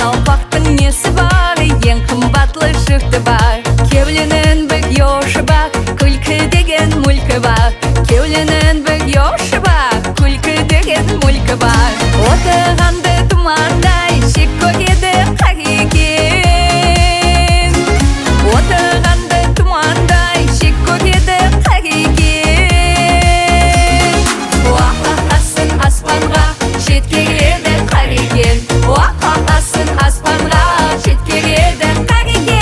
Қарақалпақтың несі бар, ең қымбатлы жұрты бар. Кеуленің бір yoshi бар, күлкі деген мүлкі бар. Кеуленің бір yoshi бар, күлкі деген мүлкі бар. Отырғанды тұмандай шек көреді қар екен. Отырғанды тұмандай шек көреді қар екен. Уаққасын аспанға жеткереді қар екен. Уаққасын аспанға жеткереді қар екен.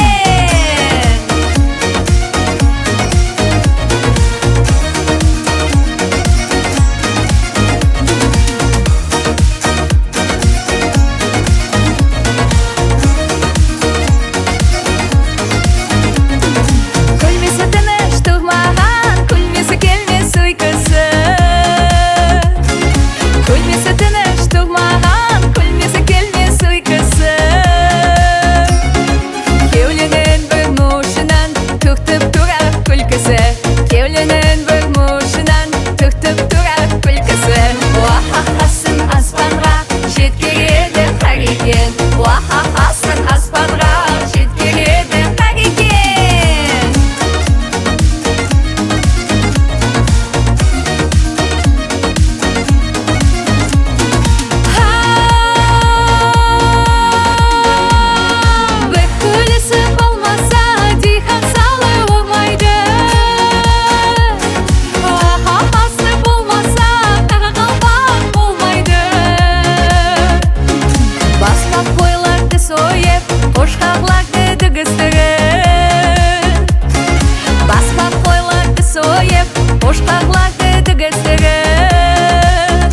Күлмесі тыныш тұрмаған, күлмесі келмес ұйқысы. Күлмесі тыныш тұрмаған, күлмесі келмес ұйқысы. Кеуленің бір мұшынан түртіп тұрар күлкісі. Кеуленің бір мұшынан түртіп тұрар күлкісі. Уаққасын аспанға жеткереді қар екен. Уаққасын аспанға жеткереді қар екен. Бір күлісі болмаса, дихан салы болмайды. Уаққасы болмаса, Қарақалпақ болмайды. Баспақ қойларды сойып, қошқарларды дүгістіріп. Баспақ қойларды сойып, қошқарларды дүгістіріп.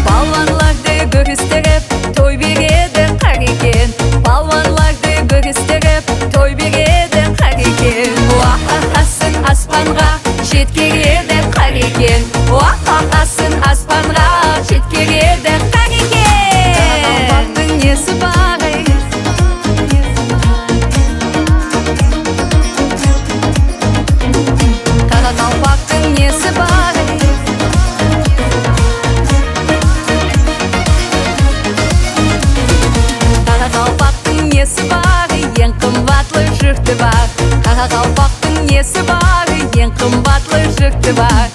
Балуанларды көрістіріп, той береді қар екен. Балуанларды көрістіріп, той береді қар екен. Уаққасын аспанға жеткереді қар екен. Уаққасын аспанға жеткереді қар екен. Қарақалпақтың несі бар? Қарақалпақтың несі бар? Қарақалпақтың несі бар, ең қымбатлы жұрты бар. Қарақалпақтың несі бар, ең қымбатлы жұрты бар.